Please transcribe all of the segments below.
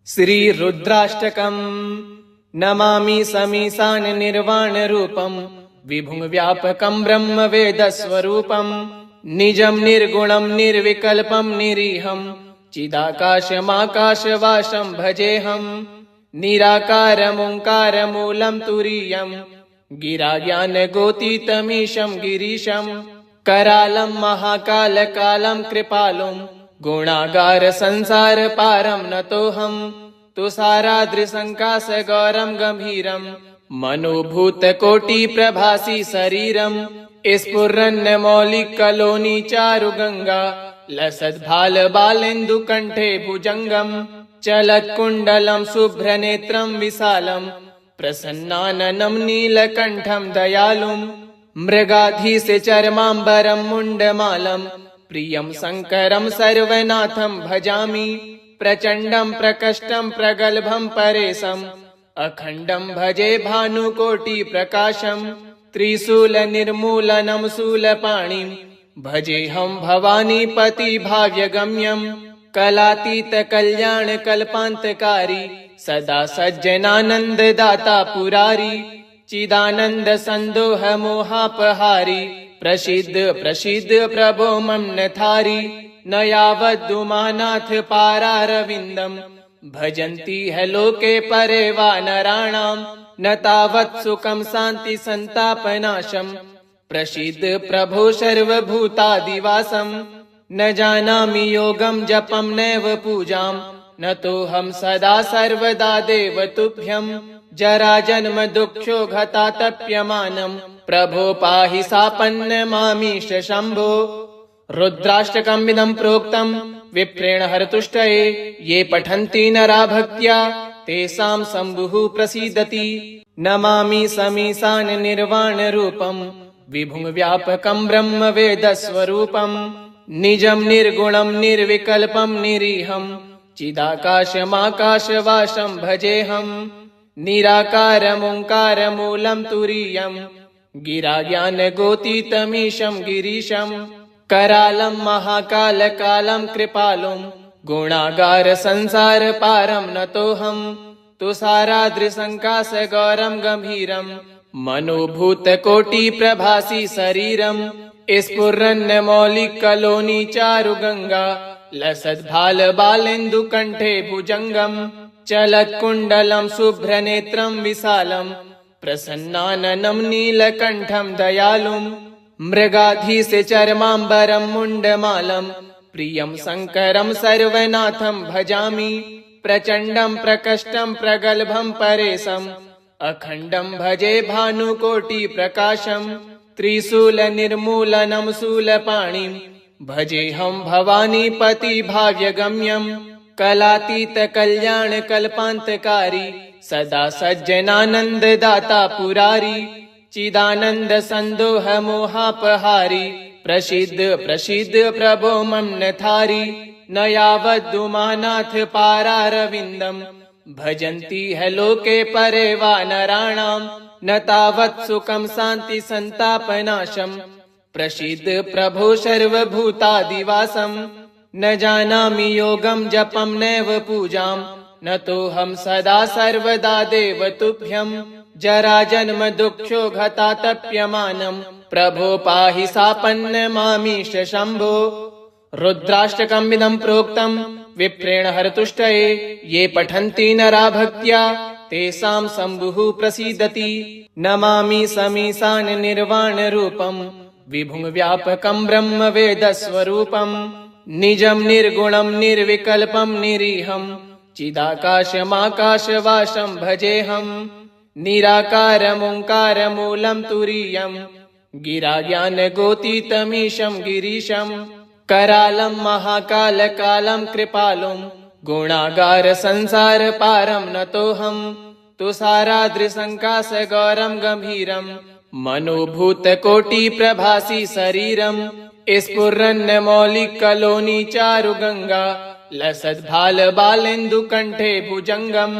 श्री रुद्राष्टकम्। नमामि समीशान निर्वाण रूपम् विभुं व्यापकं ब्रह्म वेद स्वरूपम् निजं निर्गुणं निर्विकल्पं निरीहं चिदाकाशमाकाशवासं भजेऽहम् निराकारमोङ्कारमूलं तुरीयं गिराज्ञानगोतीतमीशं गिरीशं करालं महाकालकालं कृपालुं गुणागार संसार पारं नतोऽहम् तुषाराद्रिसङ्काश गौरं गम्भीरं मनोभूतकोटि प्रभासी शरीरं स्फुरन्न मौलिकलोनि चारुगंगा लसद्भाल बालेन्दु कंठे भुजंगम चलत्कुण्डलं शुभ्रनेत्रं विशालं प्रसन्नाननं नीलकण्ठं दयालुं मृगाधीश चर्माम्बरं मुण्डमालं प्रियं शङ्करं सर्वनाथं भजामि प्रचण्डं प्रकष्टं प्रगल्भं परेशम् अखण्डं भजे भानुकोटि प्रकाशं त्रिशूलनिर्मूलनं शूलपाणिं भजेऽहं भवानीपति भाव्यगम्यं कलातीत कल्याण कल्पान्तकारी सदा सज्जनानन्ददाता पुरारी चिदानन्द सन्दोह मोहापहारी प्रसीद प्रसीद प्रभो मम नथारी न यावद्दुमानाथ पारारविन्दं भजन्ति ह लोके परे वा नराणां न तावत् सुखं शान्ति सन्तापनाशं प्रसीद प्रभो सर्वभूतादिवासं न जानामि योगं जपं नैव पूजां न तोऽहं सदा सर्वदा देव तुभ्यं जराजन्म दुःखोघतातप्यमानं प्रभो पाहि शापन्नमामीश शम्भो। रुद्राष्टकमिदं प्रोक्तं विप्रेण हरतुष्टये ये पठन्ति नरा भक्त्या तेषां शम्भुः प्रसीदति। नमामि समीशान निर्वाण रूपं विभुं व्यापकं ब्रह्म वेद स्वरूपं निजं निर्गुणं निर्विकल्पं निरीहं चिदाकाशमाकाशवासं भजेऽहं निराकारमोङ्कारमूलं तुरीयं गिराज्ञानगोतीतमीशं गिरीशं करालं महाकालकालं कृपालुं गुणागार संसार पारं नतोऽहम् तुषाराद्रिसङ्काश गौरं गम्भीरं मनोभूतकोटि प्रभासी शरीरं स्फुरन्न मौलिकलोनि चारुगंगा लसद्भाल बालेन्दु कंठे भुजंगम चलत्कुण्डलं शुभ्रनेत्रं विशालं प्रसन्नाननं नीलकण्ठं दयालुं मृगाधीश चर्माम्बरं मुण्डमालं प्रियं शङ्करं सर्वनाथं भजामि प्रचण्डं प्रकष्टं प्रगल्भं परेशम् अखण्डं भजे भानुकोटि प्रकाशं त्रिशूलनिर्मूलनं शूलपाणिं भजेऽहं भवानीपति भाव्यगम्यं कलातीत कल्याण कल्पान्तकारी सदा सज्जनानन्ददाता पुरारी चिदानन्द सन्दोह मोहापहारी प्रसीद प्रसीद प्रभो मम नथारी न यावद्दुमानाथ पारारविन्दं भजन्ति ह लोके परे वा नराणां न तावत् सुखं शान्ति सन्तापनाशं प्रसीद प्रभो सर्वभूतादिवासं न जानामि योगं जपं नैव पूजां न तोऽहं सदा सर्वदा देव तुभ्यं जराजन्म दुःखोघतातप्यमानं प्रभो पाहि शापन्नमामीश शम्भो। रुद्राष्टकमिदं प्रोक्तं विप्रेण हरतुष्टये ये पठन्ति नरा भक्त्या तेषां शम्भुः प्रसीदति। नमामि समीशान निर्वाण रूपं विभुं व्यापकं ब्रह्म वेद स्वरूपं निजं निर्गुणं निर्विकल्पं निरीहं चिदाकाशमाकाशवासं भजेऽहं निराकारमोङ्कारमूलं तुरीयं गिराज्ञानगोतीतमीशं गिरीशं करालं महाकालकालं कृपालुं गुणागार संसार पारं नतोऽहम् तुषाराद्रिसङ्काश गौरं गम्भीरं मनोभूतकोटि प्रभासी शरीरं स्फुरन्न मौलिकलोनि चारुगंगा लसद्भाल बालेन्दु कंठे भुजंगम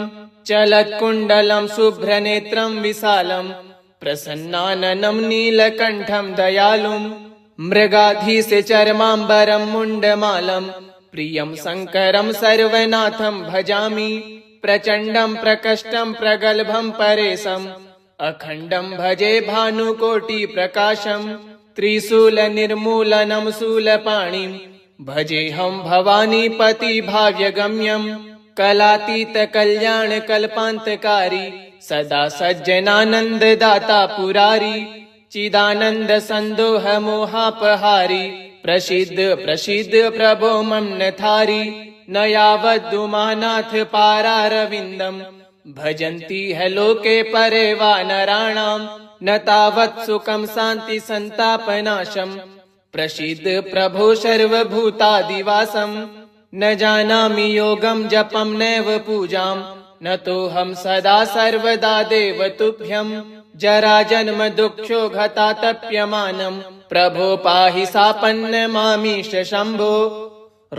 चलत्कुण्डलं शुभ्रनेत्रं विशालं प्रसन्नाननं नीलकण्ठं दयालुं मृगाधीश चर्माम्बरं मुण्डमालं प्रियं शङ्करं सर्वनाथं भजामि प्रचण्डं प्रकष्टं प्रगल्भं परेशम् अखण्डं भजे भानुकोटिप्रकाशम् त्रिशूलनिर्मूलनं शूलपाणिं भजेऽहं भवानीपतिभाव्यगम्यम् कलातीतकल्याणकल्पान्तकारी सदा सज्जनानन्ददाता पुरारी चिदानन्दसन्दोहमोहापहारी प्रसीद प्रसीद प्रभो मम नथारी न यावदुमानाथ पारारविन्दम् भजन्ति है लोके परे वा नराणाम् न तावत् सुखं शान्ति संतापनाशम् प्रसीद प्रभो सर्वभूतादिवासम् न जानामि योगं जपं नैव पूजाम् न तोऽहं सदा सर्वदा देव तुभ्यम् जराजन्म दुःखो घातातप्यमानम् प्रभो पाहि सापन्नमामीश शम्भो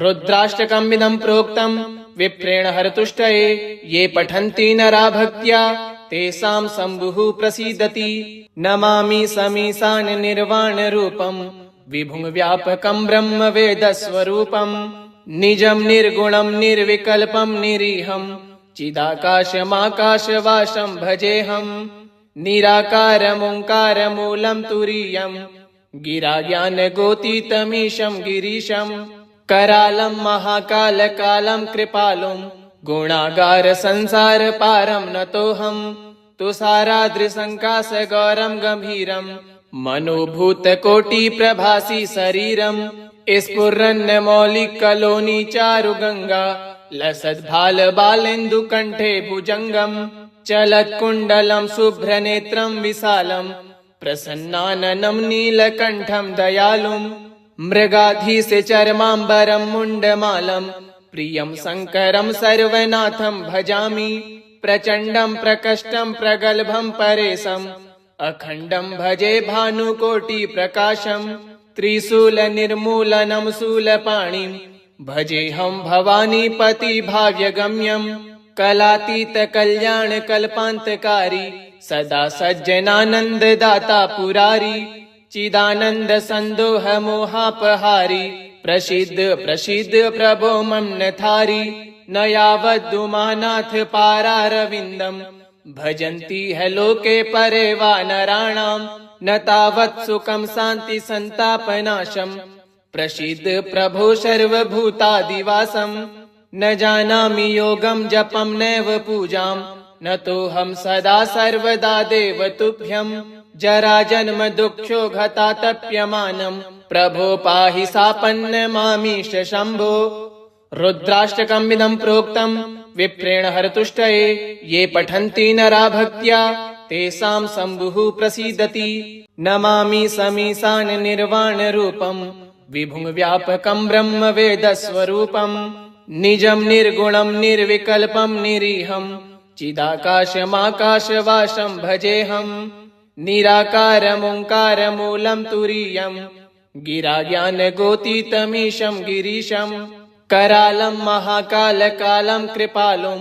रुद्राष्टकमिदं प्रोक्तम् विप्रेण हरतुष्टये ये पठन्ति नरा भक्त्या तेषां शम्भुः प्रसीदति नमामि समीशान निर्वाणरूपम् विभुं व्यापकं ब्रह्म वेदस्वरूपम् निजं निर्गुणं निर्विकल्पं निरीहम् चिदाकाशमाकाशवासं भजेऽहम् निराकारमोङ्कारमूलं तुरीयम् गिराज्ञानगोतीतमीशं गिरीशम् करालं महाकालकालं कृपालुं गुणागार संसार पारं नतोऽहम् तुषाराद्रिसङ्काशगौरं गम्भीरम् मनोभूतकोटिप्रभासि शरीरम् स्फुरन्नमौलिकलोनि चारुगङ्गा लसद्भालबालेन्दुकण्ठे भुजङ्गम् चलत्कुण्डलं शुभ्रनेत्रं विशालम् प्रसन्नाननं नीलकण्ठं दयालुम् मृगाधीशचर्माम्बरं मुण्डमालम् प्रियं शङ्करं सर्वनाथं भजामि प्रचण्डं प्रकष्टं प्रगल्भं परेशम् अखण्डं भजे भानुकोटिप्रकाशम् त्रिशूलनिर्मूलनं शूलपाणिं भजेऽहं भवानीपतिभाव्यगम्यम् कलातीतकल्याणकल्पान्तकारी सदा सज्जनानन्ददाता पुरारी चिदानन्दसन्दोहमोहापहारी प्रसीद प्रसीद प्रभो मम नथारी न यावदुमानाथ पारारविन्दम् भजन्ति है लोके परे वा नराणाम् न तावत् सुखं शान्ति संतापनाशम् प्रसीद प्रभो सर्वभूतादिवासम् न जानामि योगं जपं नैव पूजाम् न तोऽहं सदा सर्वदा देव तुभ्यम् जराजन्म दुःखो घातातप्यमानम् प्रभो पाहि सापन्नमामीश शम्भो रुद्राष्टकमिदं प्रोक्तम् विप्रेण हरतुष्टये ये पठन्ति नरा भक्त्या तेषां शम्भुः प्रसीदति नमामि समीशान निर्वाणरूपम् विभुं व्यापकं ब्रह्म वेदस्वरूपम् निजं निर्गुणं निर्विकल्पं निरीहम् चिदाकाशमाकाशवासं भजेऽहम् निराकारमोङ्कारमूलं तुरीयम् गिराज्ञानगोतीतमीशं गिरीशम् करालं महाकालकालं कृपालुं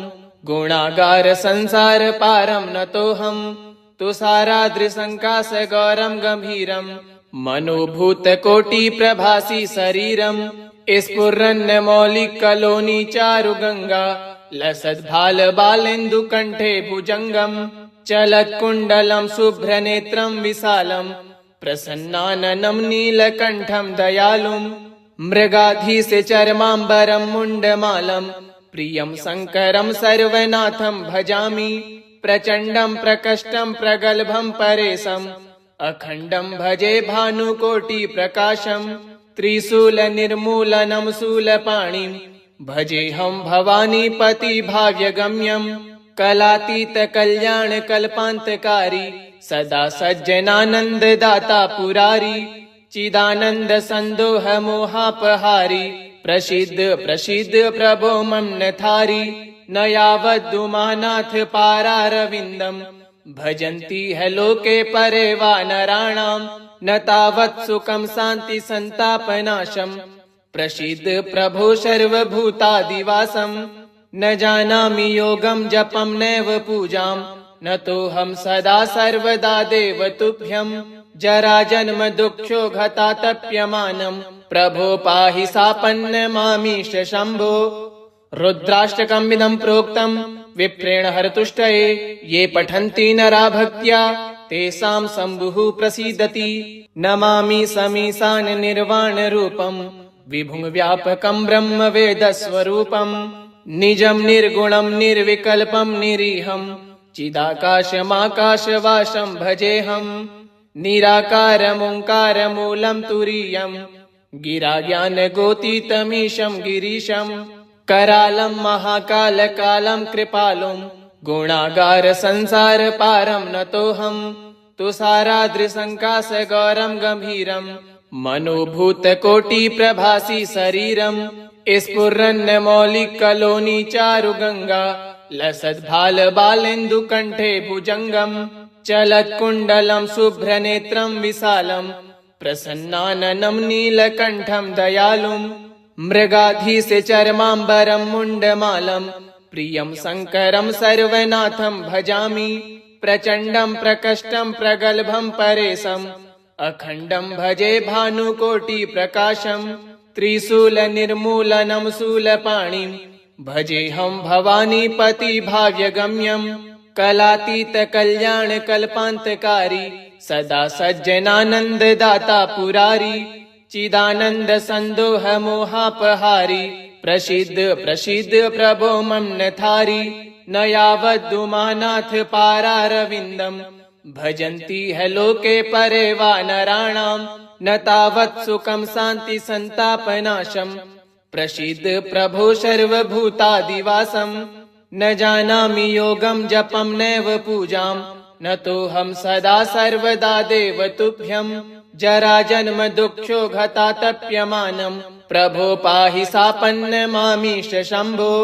गुणागार संसार पारं नतोऽहम् तुषाराद्रिसङ्काशगौरं गम्भीरम् मनोभूतकोटिप्रभासि शरीरम् स्फुरन्नमौलिकलोनि चारुगङ्गा लसद्भालबालेन्दुकण्ठे भुजङ्गम् चलत्कुण्डलं शुभ्रनेत्रं विशालम् प्रसन्नाननं नीलकण्ठं दयालुम् मृगाधीशचर्माम्बरं मुण्डमालम् प्रियं शङ्करं सर्वनाथं भजामि प्रचण्डं प्रकष्टं प्रगल्भं परेशम् अखण्डं भजे भानुकोटिप्रकाशम् त्रिशूलनिर्मूलनं शूलपाणिं भजेऽहं भवानीपतिभाव्यगम्यम् कलातीतकल्याणकल्पान्तकारी सदा सज्जनानन्ददाता पुरारी चिदानन्दसन्दोहमोहापहारी प्रसीद प्रसीद प्रभो मम नथारी न यावदुमानाथ पारारविन्दम् भजन्ति है लोके परे वा नराणाम् न तावत् सुखं शान्ति संतापनाशम् प्रसीद प्रभो सर्वभूतादिवासम् न जानामि योगं जपं नैव पूजाम् न तोऽहं सदा सर्वदा देव तुभ्यम् जराजन्म दुःखो घातातप्यमानम् प्रभो पाहि सापन्नमामीश शम्भो रुद्राष्टकमिदं प्रोक्तम् विप्रेण हरतुष्टये ये पठन्ति नरा भक्त्या तेषां शम्भुः प्रसीदति। नमामि समीशान निर्वाण रूपम् विभुं व्यापकं ब्रह्म वेदस्वरूपम् निजं निर्गुणं निर्विकल्पं निरीहं चिदाकाशमाकाशवासं भजेऽहम्। निराकारमोङ्कारमूलं तुरीयं गिराज्ञानगोतीतमीशं गिरीशं करालं महाकालकालं कृपालुं गुणागार संसार पारं नतोऽहम्। तुषाराद्रिसङ्काशगौरं गम्भीरं मनोभूतकोटिप्रभासि शरीरं स्फुरन्मौलिकलोनि चारुगङ्गा लसद्भालबालेन्दुकण्ठे भुजङ्गम् चलत्कुण्डलं शुभ्रनेत्रं विशालं प्रसन्नाननं नीलकण्ठं दयालुं मृगाधीशचर्माम्बरं मुण्डमालं प्रियं शङ्करं सर्वनाथं भजामि। प्रचण्डं प्रकष्टं प्रगल्भं परेशम् अखण्डं भजे भानुकोटिप्रकाशं त्रिशूलनिर्मूलनं शूलपाणिं भजेऽहं भवानीपति भाग्यगम्यम्। कलातीतकल्याणकल्पान्तकारी सदा सज्जनानन्ददाता पुरारी चिदानन्द सन्दोहमोहापहारी प्रसीद प्रसीद प्रभो मम नथारी। न यावद्दुमानाथ पारारविन्दम् भजन्ति है लोके परे वा नराणाम् न तावत् सुखं शान्ति सन्तापनाशम् प्रसीद प्रभो सर्वभूतादिवासम्। न जानामि योगं जपं नैव पूजां न तोऽहं सदा सर्वदा देव तुभ्यं। जराजन्म दुःखोघतातप्यमानं प्रभो पाहि सापन्नमामीश शम्भो।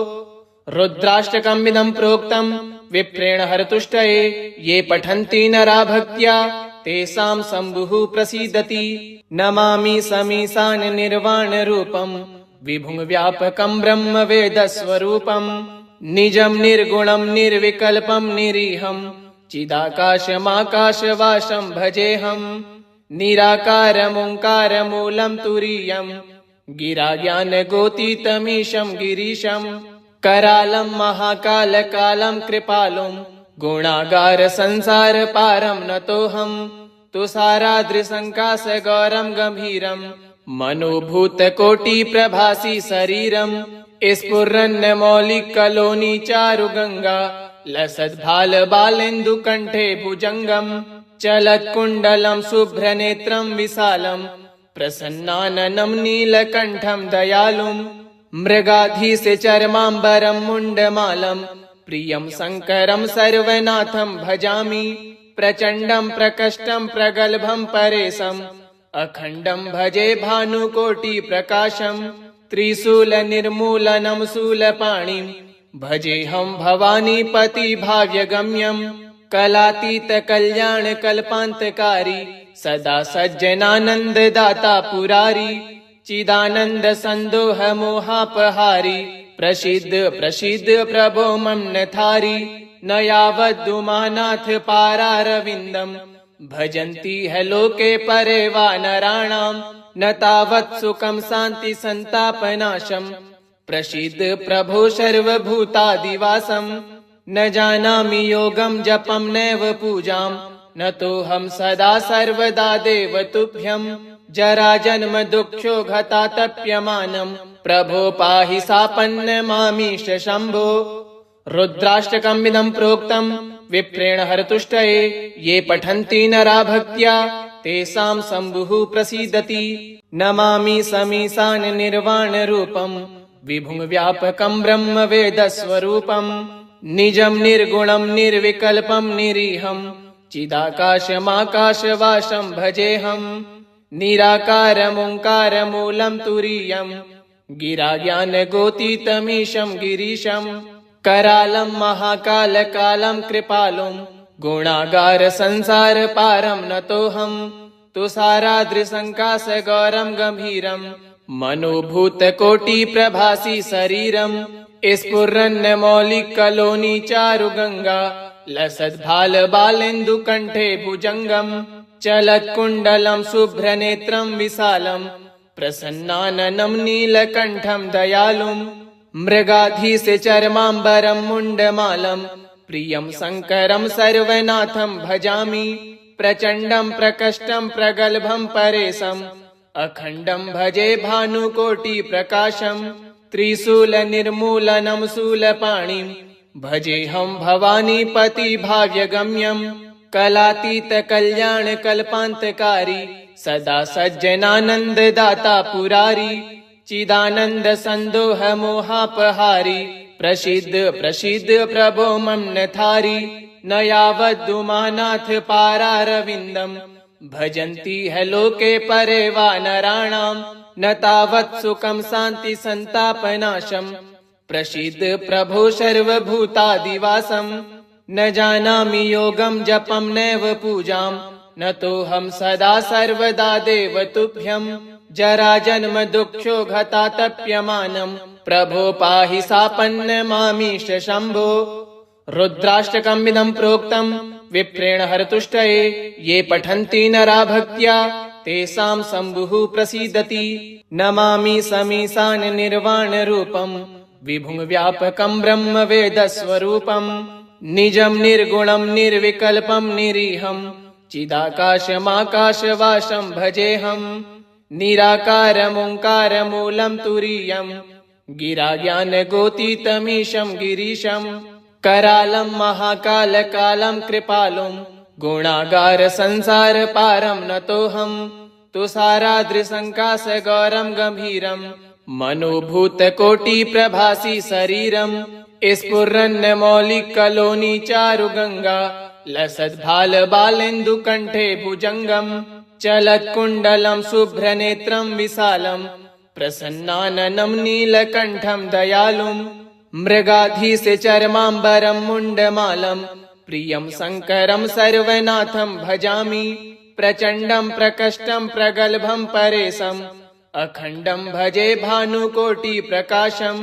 रुद्राष्टकमिदं प्रोक्तं विप्रेण हरतुष्टये ये पठन्ति नरा भक्त्या तेषां शम्भुः प्रसीदति। नमामि समीशान निर्वाण रूपं विभुं व्यापकं ब्रह्म वेदस्वरूपम् निजं निर्गुणं निर्विकल्पं निरीहं चिदाकाशमाकाशवासं भजेऽहम्। निराकारमोङ्कारमूलं तुरीयं गिराज्ञानगोतीतमीशं गिरीशं करालं महाकालकालं कृपालुं गुणागार संसार पारं नतोऽहम्। तुषाराद्रिसङ्काशगौरं गम्भीरं मनोभूतकोटिप्रभासि शरीरं स्फुरन्मौलिकलोनि चारुगङ्गा लसद्भालबालेन्दुकण्ठे भुजङ्गम् चलत्कुण्डलं शुभ्रनेत्रं विशालं प्रसन्नाननं नीलकण्ठं दयालुं मृगाधीशचर्माम्बरं मुण्डमालं प्रियं शङ्करं सर्वनाथं भजामि। प्रचण्डं प्रकष्टं प्रगल्भं परेशम् अखण्डं भजे भानुकोटिप्रकाशं त्रिशूलनिर्मूलनं शूलपाणिं भजेऽहं भवानीपति भाग्यगम्यम्। कलातीतकल्याणकल्पान्तकारी सदा सज्जनानन्ददाता पुरारी चिदानन्द सन्दोहमोहापहारी प्रसीद प्रसीद प्रभो मम नथारी। न यावद्दुमानाथ पारारविन्दम् भजन्ति है लोके परे वा नराणाम् न तावत् सुखं शान्ति सन्तापनाशम् प्रसीद प्रभो सर्वभूतादिवासम्। न जानामि योगं जपं नैव पूजां न तोऽहं सदा सर्वदा देव तुभ्यं। जराजन्म दुःखोघतातप्यमानं प्रभो पाहि सापन्नमामीश शम्भो। रुद्राष्टकमिदं प्रोक्तं विप्रेण हरतुष्टये ये पठन्ति नरा भक्त्या तेषां शम्भुः प्रसीदति। नमामि समीशान निर्वाण रूपं विभुं व्यापकं ब्रह्म वेदस्वरूपम् निजं निर्गुणं निर्विकल्पं निरीहं चिदाकाशमाकाशवासं भजेऽहम्। निराकारमोङ्कारमूलं तुरीयं गिराज्ञानगोतीतमीशं गिरीशं करालं महाकालकालं कृपालुं गुणागार संसार पारं नतोऽहम्। तुषाराद्रिसङ्काशगौरं गम्भीरं मनोभूतकोटिप्रभासि शरीरं स्फुरन्मौलिकलोनि चारुगङ्गा लसद्भालबालेन्दुकण्ठे भुजङ्गम् चलत्कुण्डलं शुभ्रनेत्रं विशालं प्रसन्नाननं नीलकण्ठं दयालुं मृगाधीस्य चर्माम्बरं मुण्डमालं प्रियं शङ्करं सर्वनाथं भजामि प्रचण्डं प्रकष्टं प्रगल्भं परेशम् अखण्डं भजे भानुकोटिप्रकाशं त्रिशूलनिर्मूलनं शूलपाणिं भजेऽहं भवानीपतिभाव्यगम्यं कलातीतकल्याणकल्पान्तकारी सदा सज्जनानन्ददाता पुरारी चिदानन्दसन्दोहमोहापहारी प्रसीद प्रसीद प्रभो मम नथारी न यावदुमानाथ पारारविन्दम् भजन्ति है लोके परे वा नराणां न तावत् सुखं शान्ति संतापनाशम् प्रसीद प्रभो सर्वभूतादिवासं न जानामि योगं जपं नैव पूजां न तोऽहं सदा सर्वदा देव तुभ्यं जराजन्म दुःखो घतातप्यमानं प्रभो पाहि सापन्नमामीश शम्भो रुद्राष्टकमिदं प्रोक्तं विप्रेण हरतुष्टये ये पठन्ति नरा भक्त्या तेषां शम्भुः प्रसीदति नमामि समीशान निर्वाण रूपं विभुं व्यापकं ब्रह्म वेदस्वरूपं निजं निर्गुणं निर्विकल्पं निरीहं चिदाकाशमाकाशवासं भजेऽहं निराकारमोङ्कारमूलं तुरीयं गिराज्ञानगोतीतमीशं गिरीशं करालं महाकालकालं कृपालुं गुणागार संसार पारं नतोऽहं तुषाराद्रिसङ्काशगौरं गम्भीरं मनोभूतकोटिप्रभासि शरीरं स्फुरन्नमौलिकलोनि चारुगङ्गा लसद्भालबालेन्दुकण्ठे भुजङ्गं चलत्कुण्डलं शुभ्रनेत्रं विशालं प्रसन्नाननं नीलकण्ठं दयालुं मृगाधीस्य चर्माम्बरं मुण्डमालं प्रियं शङ्करं सर्वनाथं भजामि प्रचण्डं प्रकष्टं प्रगल्भं परेशम् अखण्डं भजे भानुकोटिप्रकाशं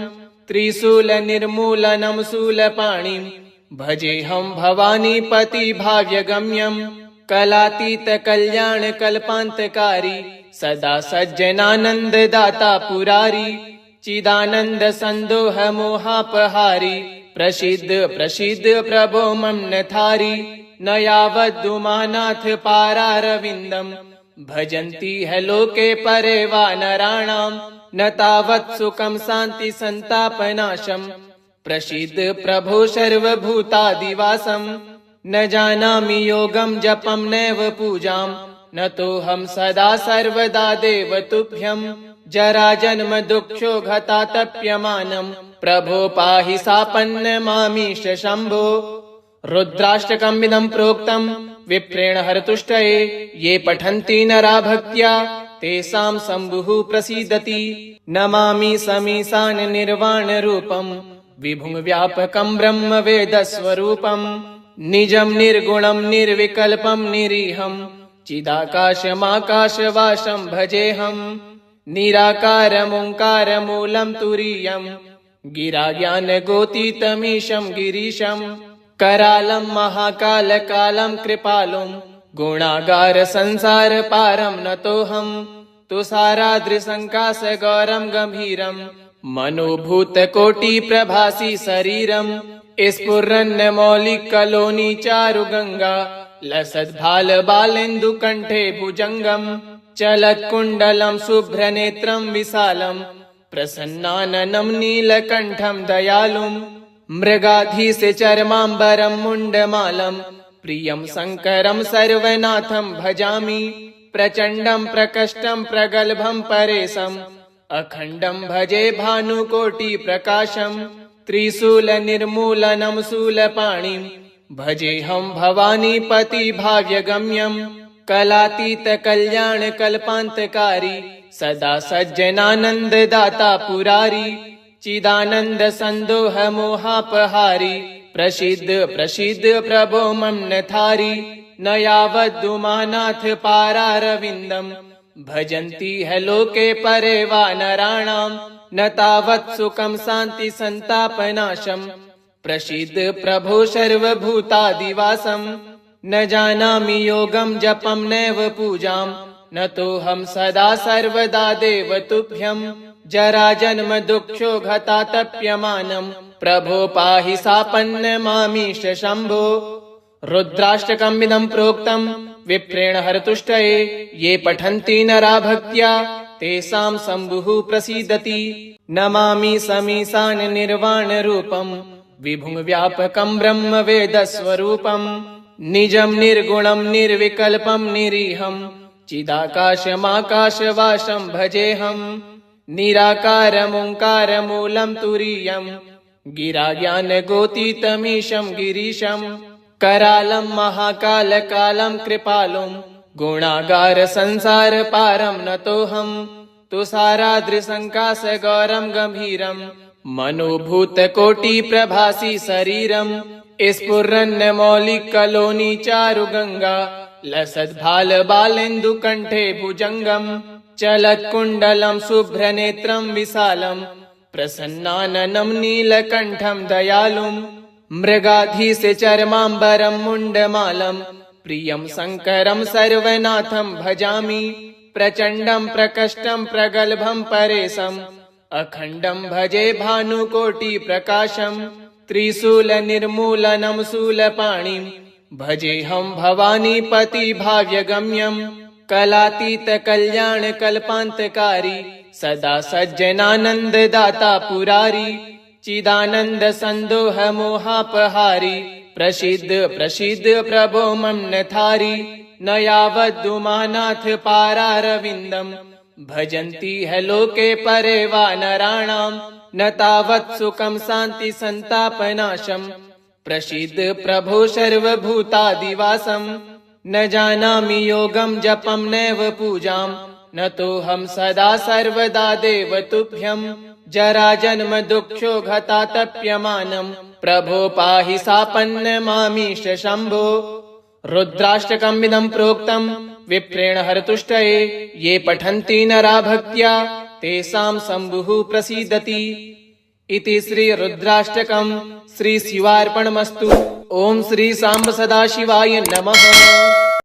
त्रिशूलनिर्मूलनं शूलपाणिं भजेऽहं भवानीपतिभाव्यगम्यं कलातीतकल्याणकल्पान्तकारी सदा सज्जनानन्ददाता पुरारी चिदानन्दसन्दोहमोहापहारी प्रसीद प्रसीद प्रभो मम नथारी न यावदुमानाथ पारारविन्दम् भजन्ति है लोके परे वा नराणां न तावत् सुखं शान्ति संतापनाशम् प्रसीद प्रभो सर्वभूतादिवासं न जानामि योगं जपं नैव पूजां न तोऽहं सदा सर्वदा देव तुभ्यं जराजन्म दुःखो घतातप्यमानं प्रभो पाहि सापन्नमामीश शम्भो रुद्राष्टकमिदं प्रोक्तं विप्रेण हरतुष्टये ये पठन्ति नरा भक्त्या तेषां शम्भुः प्रसीदति नमामि समीशान निर्वाण रूपं विभुं व्यापकं ब्रह्म वेदस्वरूपं निजं निर्गुणं निर्विकल्पं निरीहं चिदाकाशमाकाशवासं भजेऽहं निराकारमोङ्कारमूलं तुरीयं गिराज्ञानगोतीतमीशं गिरीशं करालं महाकालकालं कृपालुं गुणागार संसार पारं नतोऽहं तुषाराद्रिसङ्काशगौरं गम्भीरं मनोभूतकोटिप्रभासि शरीरं स्फुरन्नमौलिकलोनि चारुगङ्गा लसद्भालबालेन्दुकण्ठे भुजङ्गं चलत्कुण्डलं शुभ्रनेत्रं विशालं प्रसन्नाननं नीलकण्ठं दयालुं मृगाधीस्य चर्माम्बरं मुण्डमालं प्रियं शङ्करं सर्वनाथं भजामि प्रचण्डं प्रकष्टं प्रगल्भं परेशम् अखण्डं भजे भानुकोटिप्रकाशं त्रिशूलनिर्मूलनं शूलपाणिं भजेऽहं भवानीपतिभाव्यगम्यं कलातीतकल्याणकल्पान्तकारी सदा सज्जनानन्ददाता पुरारी चिदानन्दसन्दोहमोहापहारी प्रसीद प्रसीद प्रभो मम नथारी न यावदुमानाथ पारारविन्दम् भजन्ति है लोके परे वा नराणां न तावत् सुखं शान्ति संतापनाशम् प्रसीद प्रभो सर्वभूतादिवासं न जानामि योगं जपं नैव पूजां न तोऽहं सदा सर्वदा देव तुभ्यं जरा जन्म दुःखोघतातप्यमानम् प्रभो पाहि सापन्नमामीश शम्भो। रुद्राष्टकमिदं प्रोक्तम् विप्रेण हरतुष्टये ये पठन्ति नरा भक्त्या तेषां शम्भुः प्रसीदति। नमामि समीशान निर्वाण रूपम् विभुं व्यापकं ब्रह्म वेदस्वरूपम् निजं निर्गुणं निर्विकल्पं निरीहं चिदाकाशमाकाशवासं भजेऽहम्। निराकारमोङ्कारमूलं तुरीयं गिराज्ञानगोतीतमीशं गिरीशं करालं महाकालकालं कृपालुं गुणागार संसार पारं नतोऽहम्। तुषाराद्रिसङ्काशगौरं गम्भीरं मनोभूतकोटिप्रभासि शरीरं स्फुरन्नमौलिकलोनि चारुगङ्गा लसद्भालबालेन्दुकण्ठे भुजङ्गम् चलत्कुण्डलं शुभ्रनेत्रं विशालं प्रसन्नाननं नीलकण्ठं दयालुं मृगाधीशचर्माम्बरं मुण्डमालं प्रियं शङ्करं सर्वनाथं भजामि। प्रचण्डं प्रकष्टं प्रगल्भं परेशम् अखण्डं भजे भानुकोटिप्रकाशं त्रिशूलनिर्मूलनं शूलपाणिं भजेऽहं भवानीपति भाव्यगम्यम्। कलातीतकल्याणकल्पान्तकारी सदा सज्जनानन्ददाता पुरारी चिदानन्द सन्दोह मोहापहारी प्रसीद प्रसीद प्रभो मम नथारी। न यावदुमानाथ पारारविन्दम् भजन्ति है लोके परे वा नराणाम् न तावत् सुखं शान्ति सन्तापनाशम् प्रसीद प्रभो सर्वभूतादिवासम्। न जानामि योगं जपं नैव पूजां न तोऽहं सदा सर्वदा देव तुभ्यम्। जरा जन्म दुःखोघतातप्यमानम् प्रभो पाहि सापन्नमामीश शम्भो। रुद्राष्टकमिदं प्रोक्तम् विप्रेण हरतुष्टये ये पठन्ति नरा भक्त्या तेषां शम्भुः प्रसीदति। इति श्री रुद्राष्टकम् श्री शिवार्पणमस्तु। ओम श्री सांब सदाशिवाय नमः।